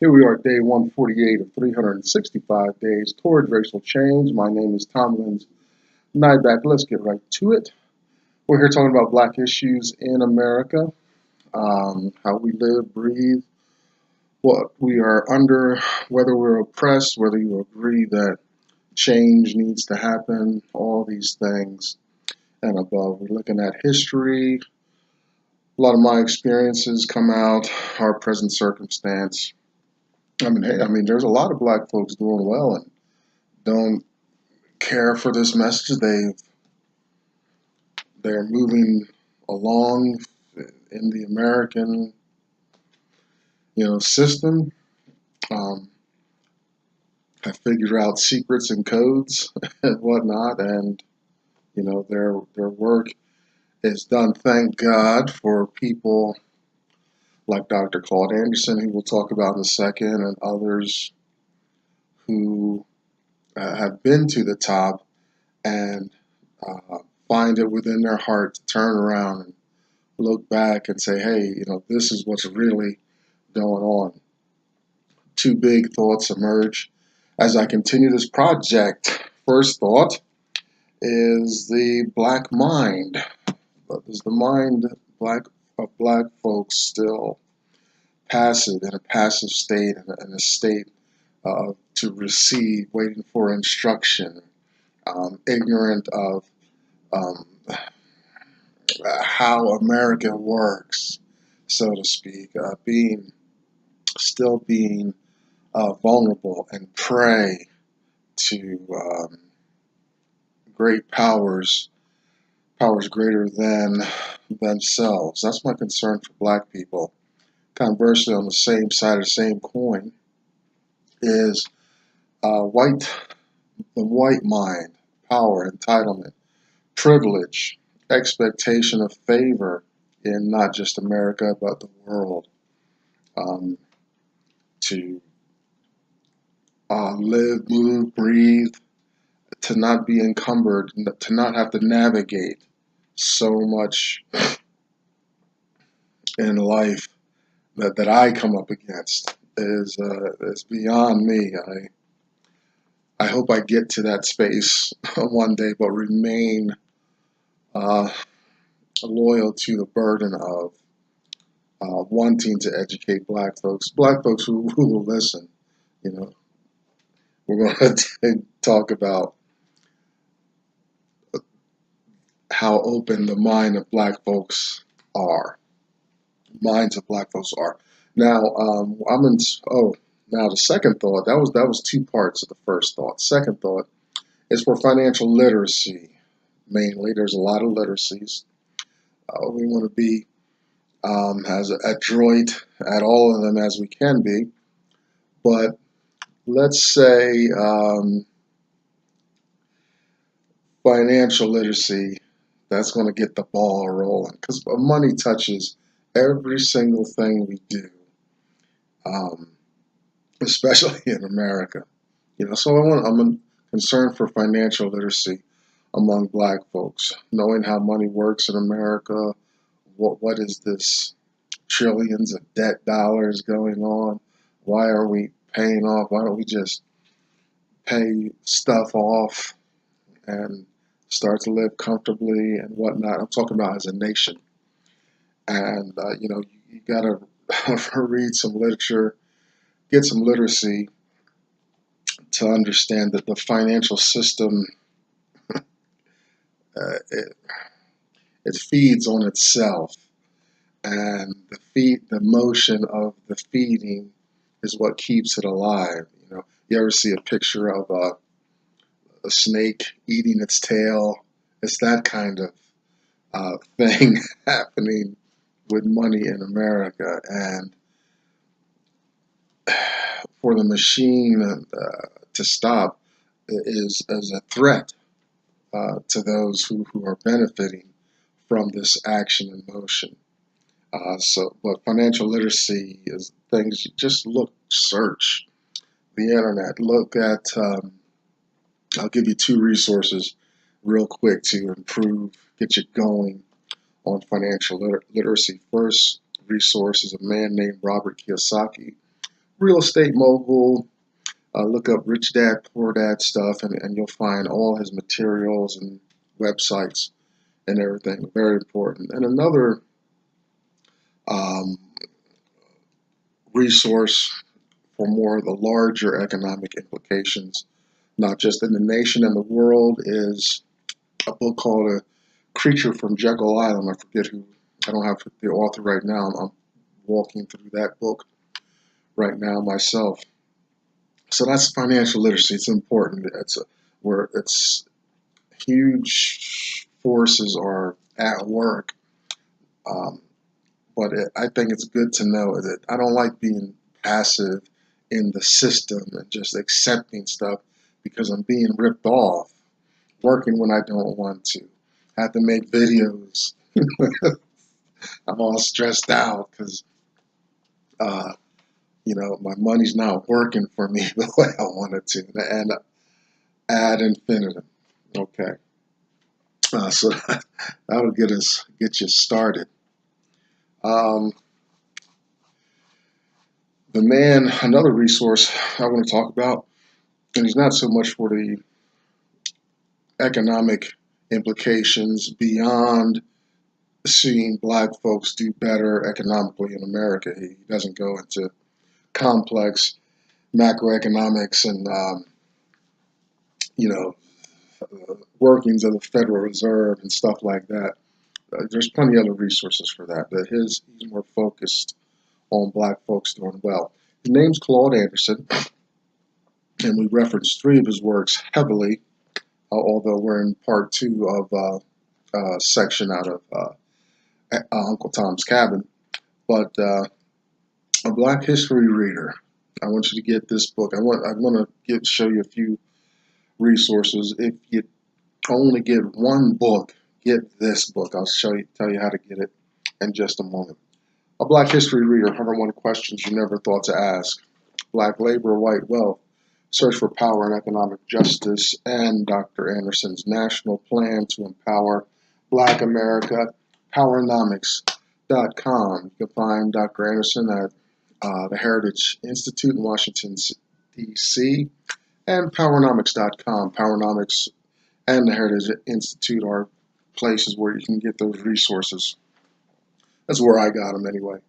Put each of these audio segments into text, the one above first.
Here we are, day 148 of 365 days towards racial change. My name is Tomlin's Nightback. Let's get right to it. We're here talking about black issues in America, how we live, breathe, what we are under, whether we're oppressed, whether you agree that change needs to happen, all these things and above. We're looking at history. A lot of my experiences come out, our present circumstance. There's a lot of black folks doing well and don't care for this message. They're moving along in the American, system. Um, have figured out secrets and codes and whatnot, and their work is done. Thank God for people like Dr. Claude Anderson, who we'll talk about in a second, and others who have been to the top and find it within their heart to turn around and look back and say, hey, this is what's really going on. Two big thoughts emerge as I continue this project. First thought is the black mind. Is the mind of black folks still passive, in a passive state, in a state to receive, waiting for instruction, ignorant of um, how America works, so to speak, still being vulnerable and prey to great powers greater than themselves. That's my concern for black people. Conversely, on the same side of the same coin is the white mind, power, entitlement, privilege, expectation of favor in not just America but the world, to live, move, breathe, to not be encumbered, to not have to navigate so much in life that I come up against is beyond me. I hope I get to that space one day, but remain loyal to the burden of wanting to educate black folks who will listen. We're going to talk about how open the mind of black folks are. Minds of black folks are. Now, now the second thought, that was two parts of the first thought. Second thought is for financial literacy. Mainly, there's a lot of literacies. We want to be as adroit at all of them as we can be. But let's say financial literacy, that's going to get the ball rolling, because money touches every single thing we do, especially in America. So I'm concerned for financial literacy among black folks, knowing how money works in America. What is this trillions of debt dollars going on? Why are we paying off? Why don't we just pay stuff off and start to live comfortably and whatnot? I'm talking about as a nation. And you gotta read some literature, get some literacy to understand that the financial system, it feeds on itself, and the motion of the feeding is what keeps it alive. You ever see a picture of a snake eating its tail? It's that kind of thing happening with money in America. And for the machine to stop is as a threat to those who are benefiting from this action and motion. But financial literacy is things you just search the internet, look at. I'll give you two resources real quick to get you going on financial literacy. First resource is a man named Robert Kiyosaki. real estate mogul. Look up Rich Dad Poor Dad stuff, and you'll find all his materials and websites and everything. Very important. And another um, resource for more of the larger economic implications, not just in the nation and the world, is a book called A Creature from Jekyll Island. I forget who, I don't have the author right now. I'm walking through that book right now myself. So that's financial literacy. It's important. Where it's huge forces are at work. Um, I think it's good to know that I don't like being passive in the system and just accepting stuff because I'm being ripped off, working when I don't want to. I have to make videos. I'm all stressed out because, my money's not working for me the way I want it to. And ad infinitum. Okay. So that'll get you started. Um, another resource I want to talk about, and he's not so much for the economic implications beyond seeing black folks do better economically in America. He doesn't go into complex macroeconomics and workings of the Federal Reserve and stuff like that. There's plenty of other resources for that, but he's more focused on black folks doing well. His name's Claude Anderson, and we referenced 3 of his works heavily, although we're in part 2 of a section out of Uncle Tom's Cabin. But a Black history reader, I want you to get this book. I want to show you a few resources. If you only get one book, get this book. I'll tell you how to get it in just a moment. A Black history reader, 101 questions you never thought to ask. Black labor, white wealth, search for power and economic justice, and Dr. Anderson's national plan to empower Black America, Powernomics.com. You can find Dr. Anderson at the Heritage Institute in Washington, D.C., and Powernomics.com. Powernomics and the Heritage Institute are places where you can get those resources. That's where I got them anyway.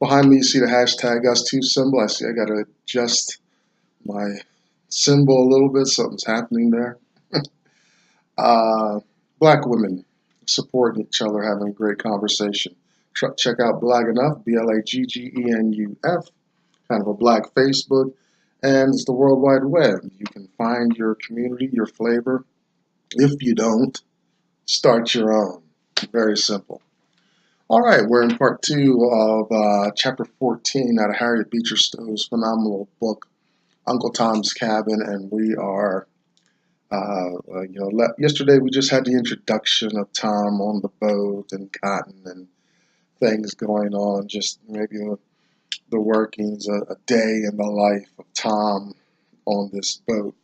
Behind me, you see the hashtag #us2 symbol. I see I got to adjust my symbol a little bit. Something's happening there. Black women supporting each other, having a great conversation. Check out Black Enough, BLAGGENUF, kind of a black Facebook, and it's the World Wide Web. You can find your community, your flavor. If you don't, start your own. Very simple. All right, we're in part 2 of chapter 14 out of Harriet Beecher Stowe's phenomenal book, Uncle Tom's Cabin, and we are, yesterday we just had the introduction of Tom on the boat and cotton and things going on, just maybe the workings, a day in the life of Tom on this boat,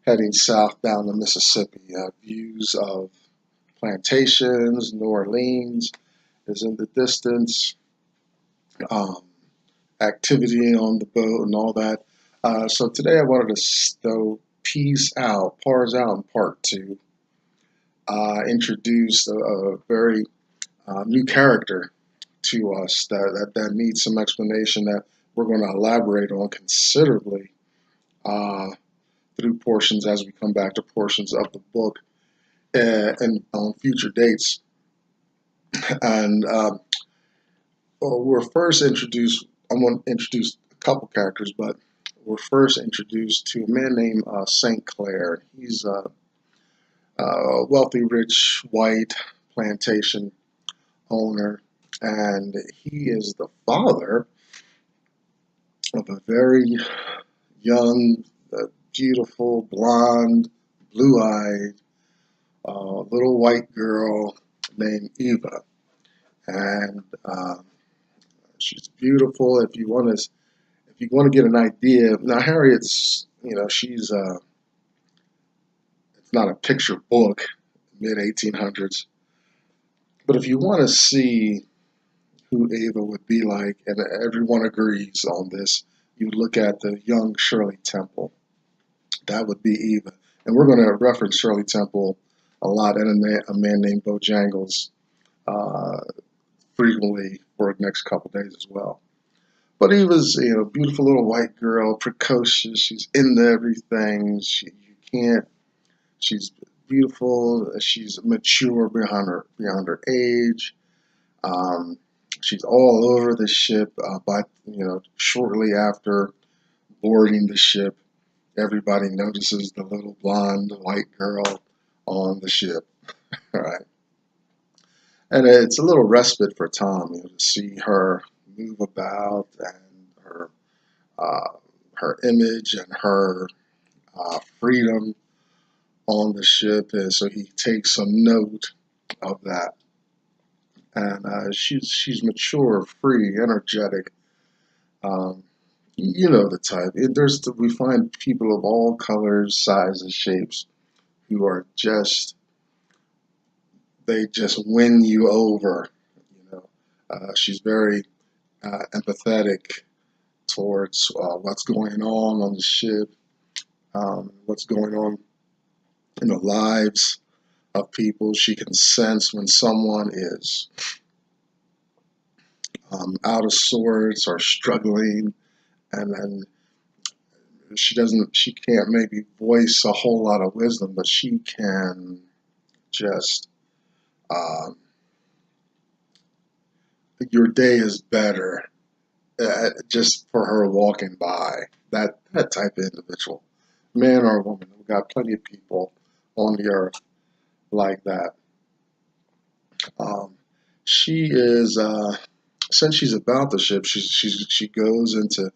heading south down the Mississippi. Views of plantations, New Orleans is in the distance, activity on the boat and all that. So today I wanted to pars out in part 2, introduce a very new character to us that needs some explanation that we're going to elaborate on considerably through portions as we come back to portions of the book and on future dates. And we're first introduced, I want to introduce a couple characters, but we're first introduced to a man named St. Clare. He's a wealthy, rich, white plantation owner, and he is the father of a very young, beautiful, blonde, blue-eyed, little white girl named Eva. And she's beautiful. If you want to get an idea, now Harriet's, she's it's not a picture book, mid 1800s, but if you want to see who Ava would be like, and everyone agrees on this, you look at the young Shirley Temple. That would be Eva. And we're going to reference Shirley Temple a lot and a man named Bojangles uh, frequently for the next couple days as well. But Eva's, beautiful little white girl, precocious. She's into everything. You can't. She's beautiful. She's mature beyond her age. Um, she's all over the ship. But shortly after boarding the ship, everybody notices the little blonde white girl on the ship. Right, and it's a little respite for Tom, to see her move about and uh, her image and her freedom on the ship, and so he takes some note of that. And she's mature, free, energetic. Um, you know the type. We find people of all colors, sizes, shapes who are they just win you over. She's very empathetic towards what's going on the ship, what's going on in the lives of people. She can sense when someone is out of sorts or struggling, and she can't maybe voice a whole lot of wisdom, but she can just, um, your day is better just for her walking by. That type of individual, man or woman. We've got plenty of people on the earth like that. Um, she is since she's about the ship, she goes into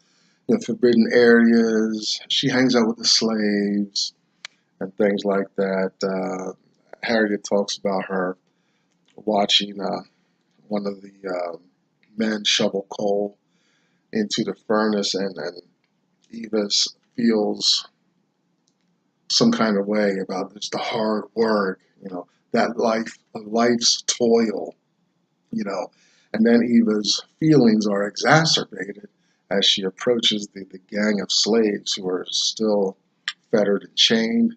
forbidden areas. She hangs out with the slaves and things like that. Harriet talks about her watching one of the men shovel coal into the furnace, and Eva feels some kind of way about just the hard work, that life's toil, you know. And then Eva's feelings are exacerbated as she approaches the gang of slaves who are still fettered and chained.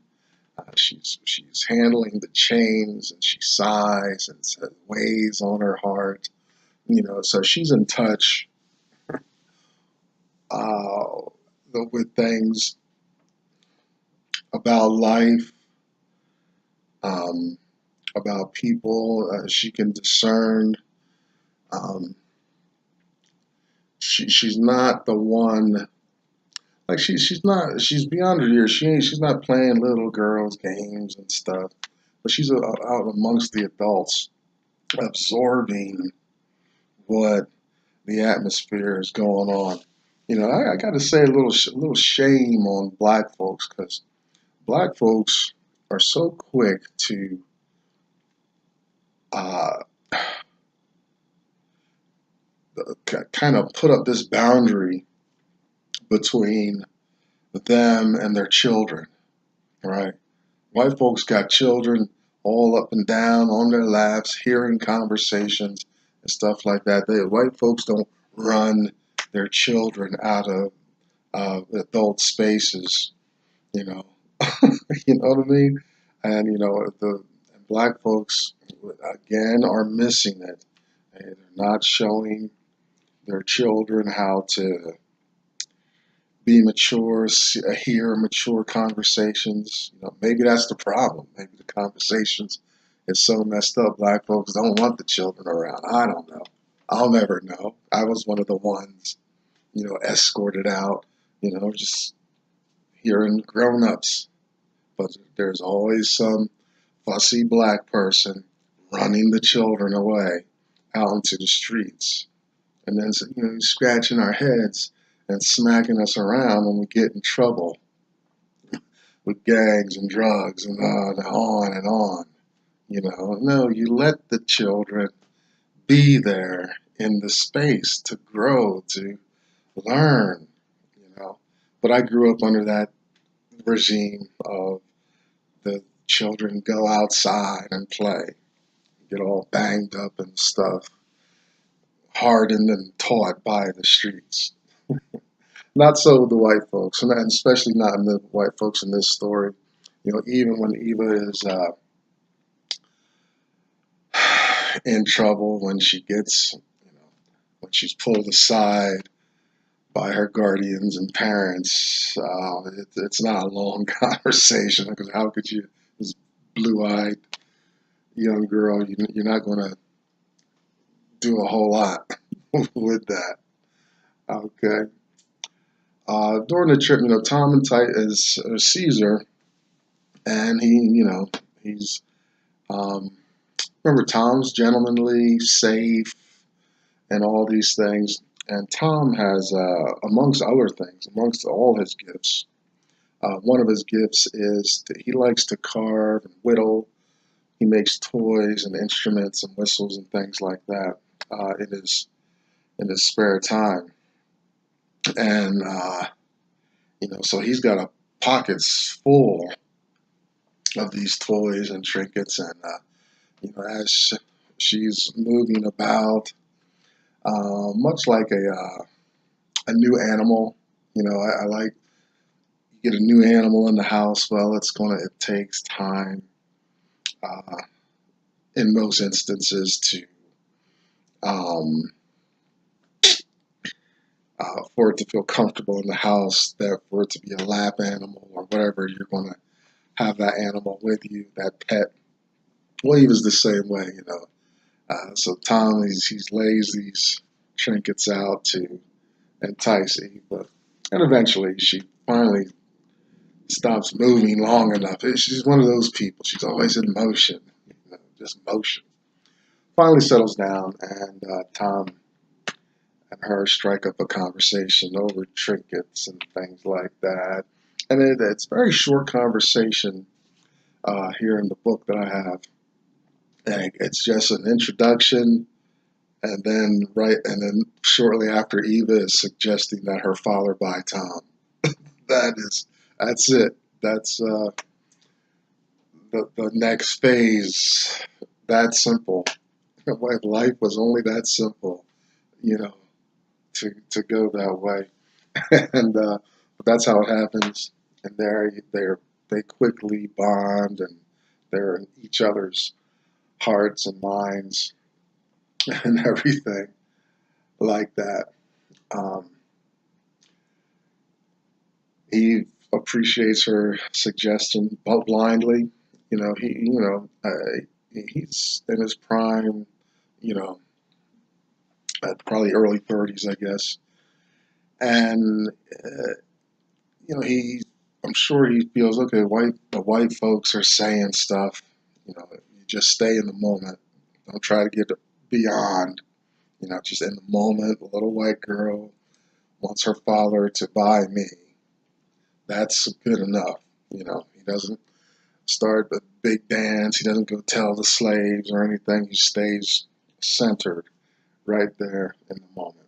She's handling the chains, and she sighs and says, weighs on her heart, So she's in touch uh, with things about life, um, about people. She can discern. Um, she's not the one. Like she's beyond her years. She's not playing little girls games and stuff, but she's out amongst the adults, absorbing what the atmosphere is going on. I got to say a little shame on black folks, because black folks are so quick to uh, kind of put up this boundary between them and their children, right? White folks got children all up and down on their laps, hearing conversations and stuff like that. White folks don't run their children out of adult spaces, you know. You know what I mean? And the black folks again are missing it. They're not showing their children how to be mature, hear mature conversations. Maybe that's the problem. Maybe the conversations is so messed up. Black folks don't want the children around. I don't know. I'll never know. I was one of the ones, escorted out, just hearing grown-ups. But there's always some fussy black person running the children away out into the streets. And then, scratching our heads and smacking us around when we get in trouble with gangs and drugs and on and on. No, you let the children be there in the space to grow, to learn, But I grew up under that regime of the children go outside and play, get all banged up and stuff, hardened and taught by the streets. Not so with the white folks, and especially not in the white folks in this story. Even when Eva is in trouble, when she gets, when she's pulled aside by her guardians and parents, it's not a long conversation because how could you, this blue-eyed young girl, you're not going to do a whole lot with that. Okay. During the trip, Tom and Titus Caesar, and he's remember Tom's gentlemanly, safe, and all these things. And Tom has, amongst other things, amongst all his gifts, one of his gifts is that he likes to carve and whittle. He makes toys and instruments and whistles and things like that in his spare time. And so he's got a pockets full of these toys and trinkets. And as she's moving about, much like a new animal. I like, you get a new animal in the house. Well, it takes time in most instances to um, for it to feel comfortable in the house, that for it to be a lap animal or whatever, you're going to have that animal with you, that pet. Well, he was the same way. So Tom, he lays these trinkets out to entice Eva, and eventually she finally stops moving long enough. She's one of those people. She's always in motion, just motion. Finally settles down, and Tom and her strike up a conversation over trinkets and things like that. And it's a very short conversation here in the book that I have. And it's just an introduction, and then shortly after, Eva is suggesting that her father buy Tom. That's it. That's the next phase. That simple. If life was only that simple, you know, to go that way. And but that's how it happens. And they quickly bond, and they're in each other's hearts and minds and everything like that. Um, he appreciates her suggestion, but blindly. He's in his prime. You know, at probably early 30s, I guess. And I'm sure he feels, okay. The white folks are saying stuff. You just stay in the moment. Don't try to get beyond. Just in the moment. A little white girl wants her father to buy me. That's good enough. He doesn't start a big dance. He doesn't go tell the slaves or anything. He stays centered right there in the moment.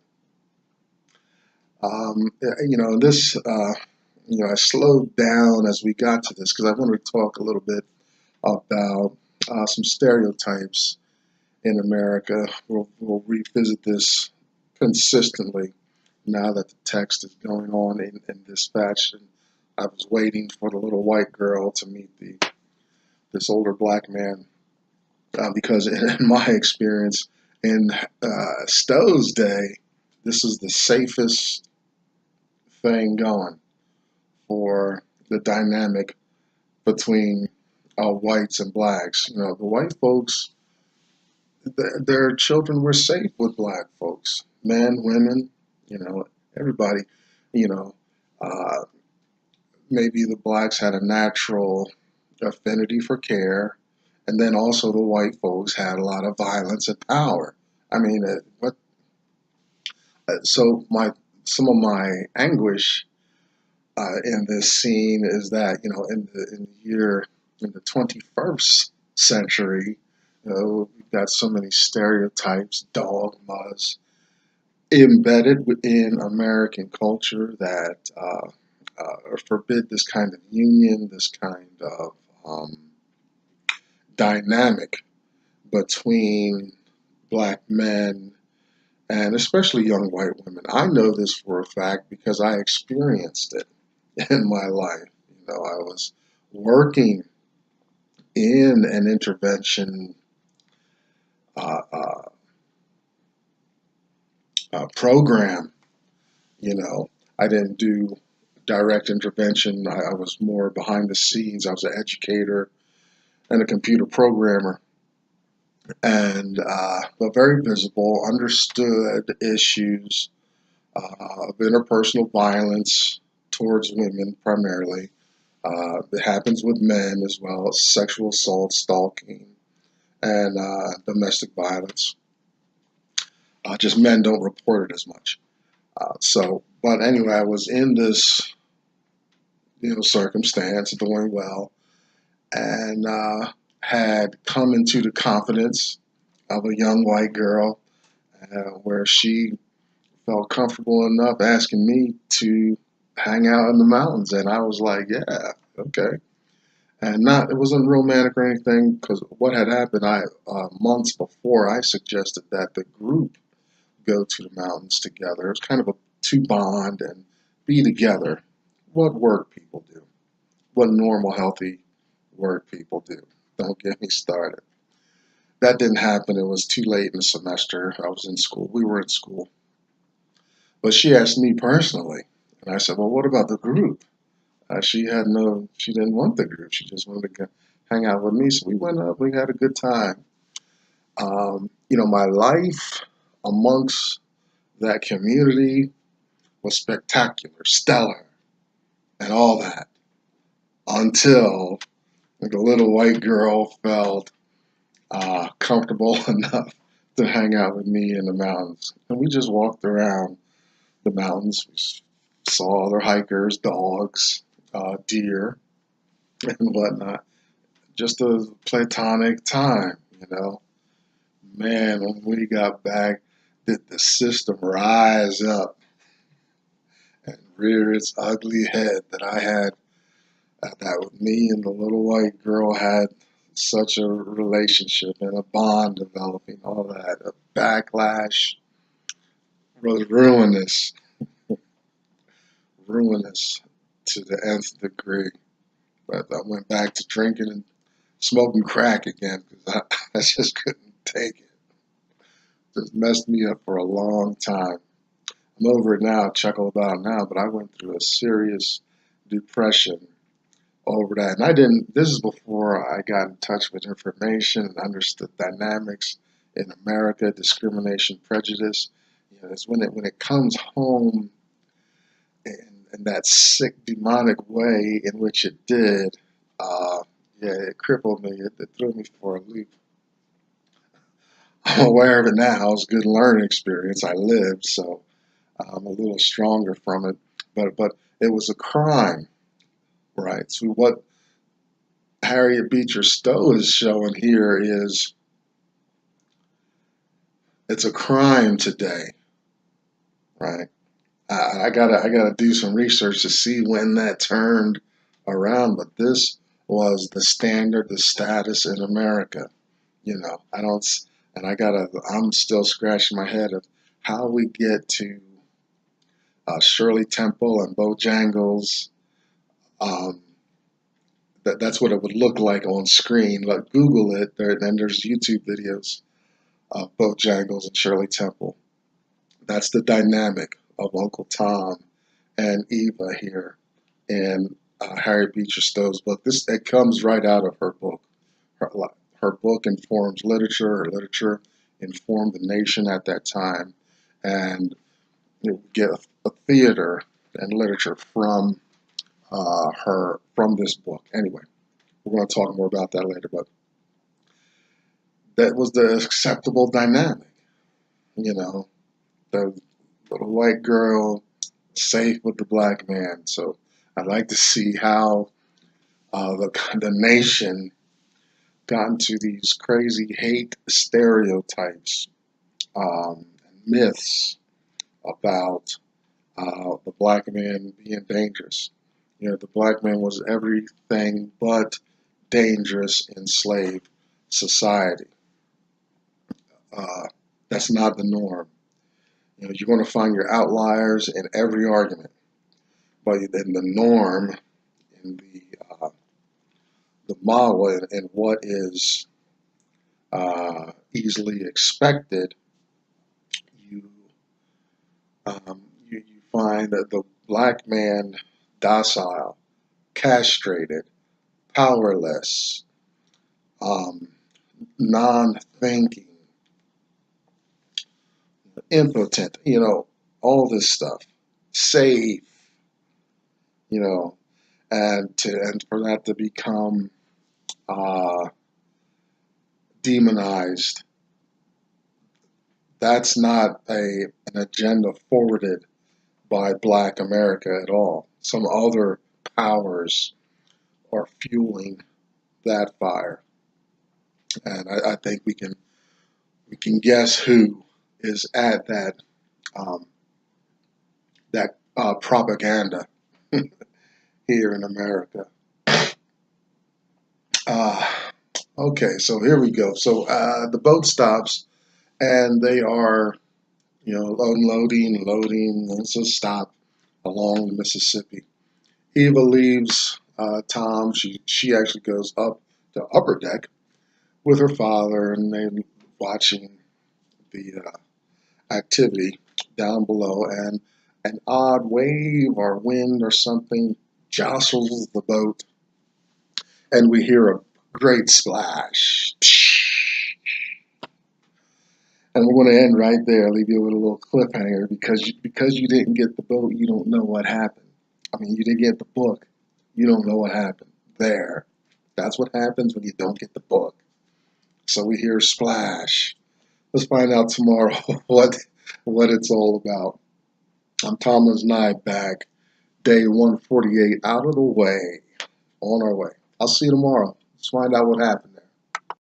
This, I slowed down as we got to this because I wanted to talk a little bit about some stereotypes in America. We'll revisit this consistently now that the text is going on in dispatch. And I was waiting for the little white girl to meet this older black man because in my experience in Stowe's day, this is the safest thing going for the dynamic between whites and blacks. The white folks, their children were safe with black folks, men, women, everybody. You know, uh, Maybe the blacks had a natural affinity for care, and then also the white folks had a lot of violence and power. I mean, what? So some of my anguish in this scene is that in the 21st century, we've got so many stereotypes, dogmas embedded within American culture that forbid this kind of union, this kind of dynamic between black men and especially young white women. I know this for a fact because I experienced it in my life. You know, I was working in an intervention uh, uh, program. You know, I didn't do direct intervention. I was more behind the scenes. I was an educator and a computer programmer, and but very visible, understood issues of interpersonal violence towards women primarily. It happens with men as well, sexual assault, stalking, and domestic violence. Just men don't report it as much. But anyway, I was in this, circumstance, doing well, and had come into the confidence of a young white girl, where she felt comfortable enough asking me to hang out in the mountains, and I was like, yeah, okay. And not, it wasn't romantic or anything, because what had happened, months before, I suggested that the group go to the mountains together. It was kind of a to bond and be together. What work people do, what normal, healthy work people do. Don't get me started. That didn't happen. It was too late in the semester. I was in school. We were in school. But she asked me personally, and I said, well, what about the group? She didn't want the group. She just wanted to hang out with me. So we went up, we had a good time. My life amongst that community was spectacular, stellar, and all that until the little white girl felt comfortable enough to hang out with me in the mountains. And we just walked around the mountains. We saw other hikers, dogs, deer, and whatnot. Just a platonic time, you know. Man, when we got back, did the system rise up and rear its ugly head that I had, that with me and the little white girl had such a relationship and a bond developing, all that. A backlash was ruinous to the nth degree. But I went back to drinking and smoking crack again because I just couldn't take it. Just messed me up for a long time. I'm over it now, chuckle about it now, but I went through a serious depression over that. And this is before I got in touch with information and understood dynamics in America, discrimination, prejudice. It's when it comes home in that sick, demonic way in which it did, it crippled me. It threw me for a loop. I'm aware of it now. It was a good learning experience. I lived, so I'm a little stronger from it. But it was a crime, right? So what Harriet Beecher Stowe is showing here is it's a crime today, right? I gotta do some research to see when that turned around, but this was the standard, the status in America. I don't, and I'm still scratching my head of how we get to Shirley Temple and Bojangles. Um, that's what it would look like on screen. Like Google it, and there's YouTube videos of Bojangles and Shirley Temple. That's the dynamic of Uncle Tom and Eva here in Harriet Beecher Stowe's book. It comes right out of her book. Her book informs literature. Her literature informed the nation at that time, and you get a theater and literature from from this book. Anyway, we're going to talk more about that later, but that was the acceptable dynamic. The little white girl safe with the black man. So I'd like to see how the nation got into these crazy hate stereotypes, myths about the black man being dangerous. The black man was everything but dangerous in slave society. That's not the norm. You know, you're going to find your outliers in every argument, but in the norm, in the model, and what is easily expected, you, you find that the black man docile, castrated, powerless, um, non-thinking, impotent, you know, all this stuff, safe, you know, and for that to become uh, demonized, that's not an agenda forwarded by Black America at all. Some other powers are fueling that fire, and I think we can guess who is at um, that propaganda here in America. Uh, okay, so here we go. So the boat stops, and they are, you know, unloading, loading. And it's a stop along the Mississippi. Eva leaves Tom. She actually goes up to upper deck with her father, and they're watching the activity down below. And an odd wave or wind or something jostles the boat, and we hear a great splash. And we're going to end right there, leave you with a little cliffhanger, because you didn't get the boat, you don't know what happened. I mean, you didn't get the book, you don't know what happened. There. That's what happens when you don't get the book. So we hear splash. Let's find out tomorrow what it's all about. I'm Thomas Nye, back, day 148, out of the way, on our way. I'll see you tomorrow. Let's find out what happened.